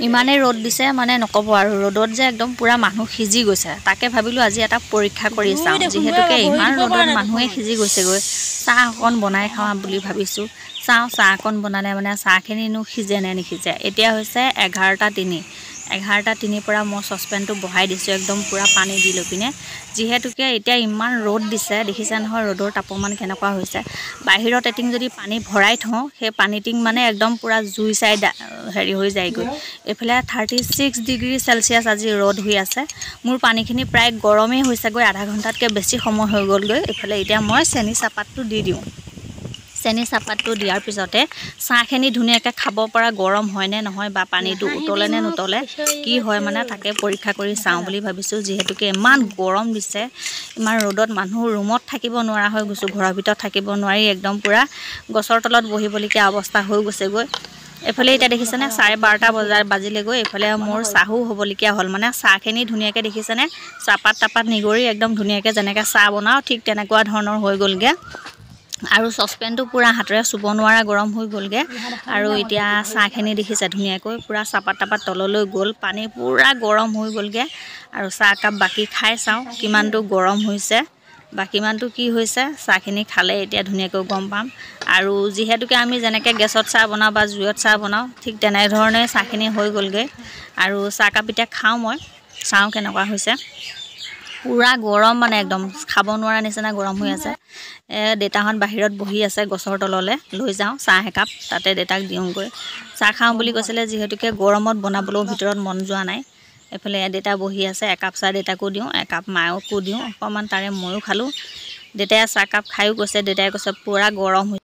ইমানে ৰ'দ দিছে মানে নকব আৰু ৰ'দত যে একদম পুৰা মানুহ সিজি গৈছে তাকে ভাবিলো আজি এটা পৰীক্ষা কৰি চাওঁ যেহেতুকে ইমান ৰ'দত মানুহে সিজি গৈছেগৈ চাহ অকণ বনাই খাওঁ বুলি ভাবিছো চাওঁ চাহ অকণ বনালে মানে চাহখিনিনো সিজে নে নিসিজে এতিয়া হৈছে 11:03 পৰা মই সসপেনটো বহাই দিছো একদম পুৰা পানী দি লৈ পিনে যেহেতুকে এতিয়া ইমান ৰ'দ দিছে দেখিছে নহয় ৰ'দৰ তাপমান কেনেকুৱা হৈছে বাহিৰত এটিং যদি পানী ভৰাই থওঁ সেই পানীটিং মানে একদম পুৰা জুই চাই হেৰি হৈ যায়গৈ এফালে 36 ডিগ্ৰী সেলসিয়াস আজি ৰ'দ হৈ আছে মোৰ পানীখিনি প্ৰায় গৰমেই হৈছেগৈ আধা ঘণ্টাতকৈ বেছি সময় হৈ গ'লগৈ এফালে এতিয়া মই চেনি চাহপাতটো দি দিওঁ চেনি চাহপাতটো দিয়াৰ পিছতে চাহখিনি ধুনীয়াকৈ খাব পৰা গৰম হয় নে নহয় বা পানীটো উতলে নে নুতলে কি হয় মানে তাকে পৰীক্ষা কৰি চাওঁ বুলি ভাবিছোঁ যেহেতুকে ইমান গৰম দিছে ইমান ৰ'দত মানুহ ৰুমত থাকিব নোৱাৰা হৈ গৈছোঁ ঘৰৰ ভিতৰত থাকিব নোৱাৰি একদম পুৰা গছৰ তলত বহিবলগীয়া অৱস্থা হৈ গৈছেগৈ এফালে এতিয়া দেখিছেনে 12:30 বাজিলেগৈ এফালে মোৰ চাহো হ'বলগীয়া হ'ল মানে চাহখিনি ধুনীয়াকৈ দেখিছেনে চাহপাত তাপাত নিগৰি একদম ধুনীয়াকৈ যেনেকৈ চাহ বনাওঁ ঠিক তেনেকুৱা ধৰণৰ হৈ গ'লগৈ আৰু সসপেনটো পুৰা হাতেৰে চুব নোৱাৰা গৰম হৈ গ'লগে আৰু এতিয়া চাহখিনি দেখিছে ধুনীয়াকৈ পুৰা চাহপাত তাপাত তললৈ গ'ল পানী পুৰা গৰম হৈ গ'লগে আৰু চাহ কাপ বাকি খাই চাওঁ কিমানটো গৰম হৈছে বা কিমানটো কি হৈছে চাহখিনি খালে এতিয়া ধুনীয়াকৈ গম পাম আৰু যেহেতুকে আমি যেনেকৈ গেছত চাহ বনাওঁ বা জুইত চাহ বনাওঁ ঠিক তেনেধৰণে চাহখিনি হৈ গ'লগে আৰু চাহ কাপ এতিয়া খাওঁ মই চাওঁ কেনেকুৱা হৈছে পুৰা গৰম মানে একদম খাব নোৱাৰা নিচিনা গৰম হৈ আছে দেতাহন বাহিৰত বহি আছে গছৰ তললে লৈ যাওঁ চাহ একাপ তাতে দেতাক দিওঁগৈ চাহ খাওঁ বুলি কৈছিলে যেহেতুকে গৰমত বনাবলৈও ভিতৰত মন যোৱা নাই এফালে দেতা বহি আছে একাপ চাহ দেতাকো দিওঁ একাপ মায়কো দিওঁ অকমান তাৰে ময়ো খালোঁ দেতাই চাহ কাপ খায়ো কৈছে দেতাই কৈছে পুৰা গৰম